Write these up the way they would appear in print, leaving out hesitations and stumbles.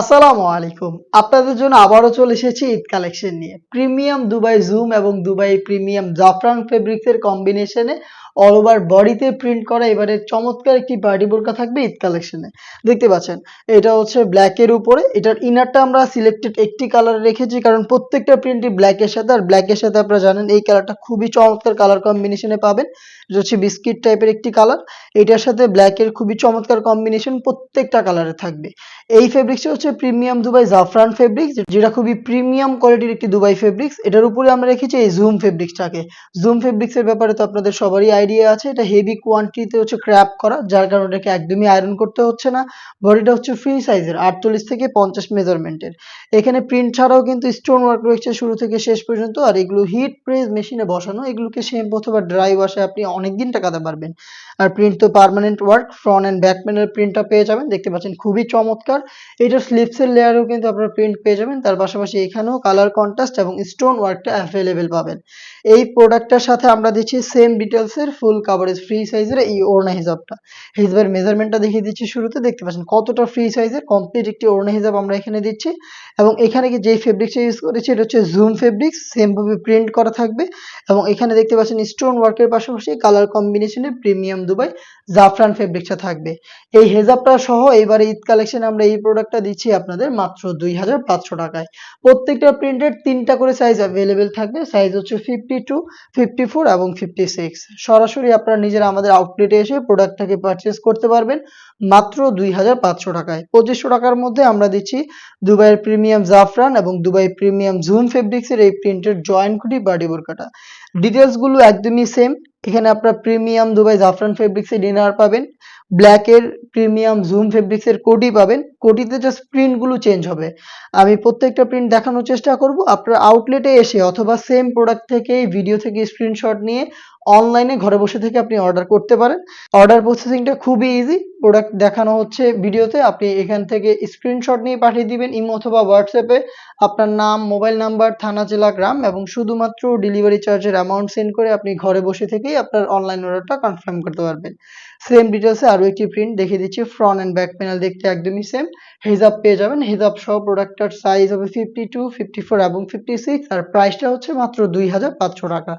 আসসালামু আলাইকুম। আপনাদের জন্য আবারও চলে এসেছি ঈদ কালেকশন নিয়ে। প্রিমিয়াম দুবাই জুম এবং দুবাই প্রিমিয়াম জাফরান ফেব্রিক্স এর কম্বিনেশনে অল ওভার বডিতে প্রিন্ট করা এবারে চমৎকার একটি পার্টি বোরকা থাকবে ঈদ কালেকশনে। দেখতে পাচ্ছেন এটা হচ্ছে ব্ল্যাক এর উপরে। এটার ইনারটা আমরা সিলেক্টেড একটি কালার রেখেছি কারণ প্রত্যেকটা প্রিন্টই ব্ল্যাক এর সাথে, আর ব্ল্যাক এর সাথে আপনারা জানেন এই কালারটা খুবই চমৎকার কালার কম্বিনেশনে পাবেন। এটা হচ্ছে বিস্কিট টাইপের একটি কালার। এটার সাথে ব্ল্যাক এর খুবই চমৎকার কম্বিনেশন প্রত্যেকটা কালারে থাকবে। এই ফেব্রিক্সটা হচ্ছে প্রিমিয়াম দুবাই জাফরান ফেব্রিক্স, যেটা খুবই প্রিমিয়াম কোয়ালিটির একটি দুবাই ফেব্রিক্স। এটার উপরে আমরা রেখেছি এই জুম ফেব্রিক্সটাকে। জুম ফেব্রিক্স এর ব্যাপারে তো আপনাদের সবারই আইডিয়া আছে, এটা হেভি কোয়ান্টিটিতে হচ্ছে ক্র্যাপ করা, যার কারণে এটাকে একদমই আয়রন করতে হচ্ছে না। বডিটা হচ্ছে ফ্রি সাইজের 48 থেকে 50 মেজারমেন্টের। এখানে প্রিন্ট ছাড়াও কিন্তু স্টোন ওয়ার্ক রয়েছে শুরু থেকে শেষ পর্যন্ত, আর এগুলো হিট প্রেস মেশিনে বসানো। এগুলোকে শ্যাম্পু অথবা ড্রাই ওয়াশে আপনি অনেকদিন টাকাতে পারবেন। আর প্রিন্ট তো permanent work, front end back panel প্রিন্টটা পেয়ে যাবেন। দেখতে পাচ্ছেন খুবই চমৎকার। এটার স্লিপসের লেয়ারেও কিন্তু আপনারা প্রিন্ট পেয়ে যাবেন। তার পাশাপাশি এখানেও কালার কন্ট্রাস্ট এবং স্টোন ওয়ার্কটা অ্যাভেলেবেল পাবেন। এই প্রোডাক্টটার সাথে আমরা দিচ্ছি সেম ডিটেলসের ফুল কাভারেজ ফ্রি সাইজের এই ওড়না হিজাবটা। হিজাবের মেজারমেন্টটা দেখিয়ে দিচ্ছি শুরুতে। দেখতে পাচ্ছেন কতটা ফ্রি সাইজের কমপ্লিট একটি ওড়না হিজাব আমরা এখানে দিচ্ছি। এবং এখানে কি যেই ফেব্রিক্সটা ইউজ করেছি এটা হচ্ছে জুম ফেব্রিক্স, সেম ভাবে প্রিন্ট করা থাকবে। এবং এখানে দেখতে পাচ্ছেন স্টোন ওয়ার্কের পাশাপাশি কালার কম্বিনেশনে প্রিমিয়াম দুবাই জাফরান ফেব্রিক্সটা থাকবে। এই হেজাবটা সহ এবারে ঈদ কালেকশনে আমরা এই প্রোডাক্টটা দিচ্ছি আপনাদের মাত্র 2500 টাকায়। প্রত্যেকটা প্রিন্টের 3টা করে সাইজ অ্যাভেলেবেল থাকবে। সাইজ হচ্ছে 52, 54 এবং 56। সরাসরি আপনারা নিজেরা আমাদের আউটলেটে এসে প্রোডাক্টটাকে পারচেজ করতে পারবেন মাত্র 2500 টাকায়। 2500 টাকার মধ্যে আমরা দিচ্ছি দুবাইয়ের প্রিমিয়াম জাফরান এবং দুবাই প্রিমিয়াম জুম ফেব্রিক্সের এই প্রিন্টের জয়েন্ট কুটি বাডি বোরকাটা। ডিটেলস গুলো একদমই সেম। এখানে আপনারা প্রিমিয়াম দুবাই জাফরান ফেব্রিক্সের ডিনার পাবেন, ব্ল্যাক এর প্রিমিয়াম জুম ফেব্রিক্স এর কোটি পাবেন। কোটিতে জাস্ট প্রিন্ট গুলো চেঞ্জ হবে। আমি প্রত্যেকটা প্রিন্ট দেখানোর চেষ্টা করব। আপনার আউটলেটে এসে অথবা সেম প্রোডাক্ট থেকে ভিডিও থেকে স্ক্রিনশট নিয়ে অনলাইনে ঘরে বসে থেকে আপনি অর্ডার করতে পারেন। অর্ডার প্রসেসিংটা খুবই ইজি। প্রোডাক্ট দেখানো হচ্ছে ভিডিওতে, আপনি এখান থেকে স্ক্রিনশট নিয়ে পাঠিয়ে দিবেন ইমো অথবা হোয়াটসঅ্যাপে আপনার নাম, মোবাইল নাম্বার, থানা, জেলা, গ্রাম এবং শুধুমাত্র ডেলিভারি চার্জের অ্যামাউন্ট সেন্ড করে আপনি ঘরে বসে থেকেই আপনার অনলাইন অর্ডারটা কনফার্ম করতে পারবেন। সেম ডিটেলসে আরো একটি প্রিন্ট দেখিয়ে দিচ্ছি। ফ্রন্ট এন্ড ব্যাক প্যানেল দেখতে একদমই সেম। হিজাব পেয়ে যাবেন। হিজাব সহ প্রোডাক্টটার সাইজ হবে 52, 54 এবং 56, আর প্রাইসটা হচ্ছে মাত্র 2500 টাকা।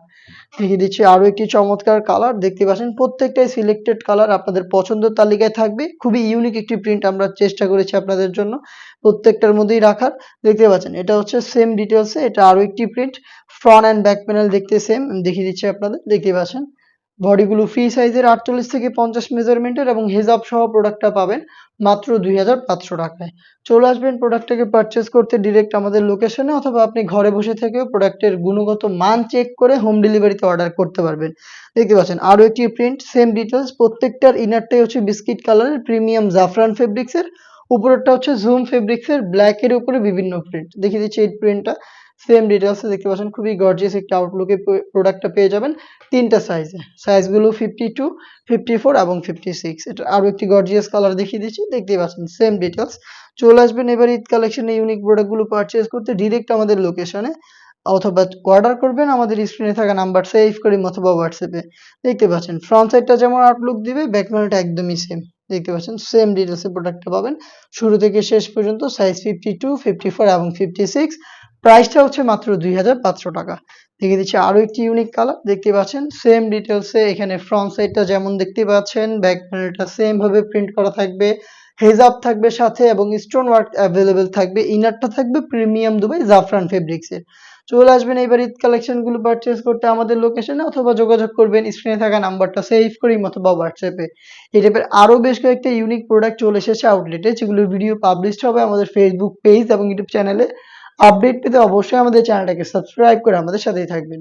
দেখিয়ে দিচ্ছি আরো একটি চমৎকার কালার। দেখতে পাচ্ছেন প্রত্যেকটাই সিলেক্টেড কালার আপনাদের পছন্দের তালিকায় থাকবে। খুবই ইউনিক একটি প্রিন্ট আমরা চেষ্টা করেছি আপনাদের জন্য প্রত্যেকটার মধ্যেই রাখার। দেখতে পাচ্ছেন এটা হচ্ছে সেম ডিটেলসে, এটা আরো একটি print. Front end back panel দেখতে সেম। দেখিয়ে দিচ্ছি আপনাদের। দেখতে পাচ্ছেন বডিগুলো ফ্রি সাইজের 48 থেকে 50 মেজারমেন্টের এবং হিজাব সহ প্রোডাক্টটা পাবেন মাত্র 2500 টাকায়। চলে আসবেন প্রোডাক্টটাকে পারচেজ করতে ডিরেক্ট আমাদের লোকেশনে, অথবা আপনি ঘরে বসে থেকেও প্রোডাক্টের গুণগত মান চেক করে হোম ডেলিভারিতে অর্ডার করতে পারবেন। দেখতে পাচ্ছেন আরো একটি প্রিন্ট, সেম ডিটেলস। প্রত্যেকটার ইনারটাই হচ্ছে বিস্কিট কালারের প্রিমিয়াম জাফরান ফেব্রিক্সের, উপরেরটা হচ্ছে জুম ফেব্রিক্সের ব্ল্যাক এর উপরে বিভিন্ন প্রিন্ট। দেখিয়ে দিচ্ছি এই প্রিন্টটা সেম ডিটেলসে। দেখতে পাচ্ছেন খুবই গর্জিয়াস একটা আউটলুকে প্রোডাক্টটা পেয়ে যাবেন 3টা সাইজে। সাইজগুলো 52, 54 এবং 56। এটা আরো একটি গর্জিয়াস কালার দেখিয়ে দিচ্ছি। দেখতেই পাচ্ছেন সেম ডিটেলস। চলে আসবেন এবার ঈদ কালেকশনে ইউনিক প্রোডাক্টগুলো পারচেজ করতে ডিরেক্ট আমাদের লোকেশনে, অথবা অর্ডার করবেন আমাদের স্ক্রিনে থাকা নাম্বার সেভ করে অথবা হোয়াটসঅ্যাপে। দেখতে পাচ্ছেন ফ্রন্ট সাইডটা যেমন আউটলুক দিবে, ব্যাক প্যানেলটা একদমই সেম। দেখতে পাচ্ছেন সেম ডিটেলসে প্রোডাক্টটা পাবেন শুরু থেকে শেষ পর্যন্ত। সাইজ 52, 54 এবং 56। প্রাইসটা হচ্ছে মাত্র 2500 টাকা। দেখিয়ে দিচ্ছি আরো একটি ইউনিক কালার। দেখতে পাচ্ছেন সেম ডিটেলসে এখানে ফ্রন্ট সাইডটা যেমন দেখতে পাচ্ছেন, ব্যাক প্যানেলটা সেম ভাবে প্রিন্ট করা থাকবে। হেজাব থাকবে সাথে এবং স্টোন ওয়ার্ক অ্যাভেলেবেল থাকবে। ইনারটা থাকবে প্রিমিয়াম দুবাই জাফরান ফেব্রিক্সের। চলে আসবেন এবার ঈদ কালেকশন গুলো পারচেজ করতে আমাদের লোকেশনে, অথবা যোগাযোগ করবেন স্ক্রিনে থাকা নাম্বারটা সেভ করি অথবা হোয়াটসঅ্যাপে। এই টাইপের আরো বেশ কয়েকটা ইউনিক প্রোডাক্ট চলে এসেছে আউটলেটে, যেগুলোর ভিডিও পাবলিশড হবে আমাদের ফেসবুক পেজ এবং ইউটিউব চ্যানেলে। আপডেট পেতে অবশ্যই আমাদের চ্যানেলটাকে সাবস্ক্রাইব করে আমাদের সাথেই থাকবেন।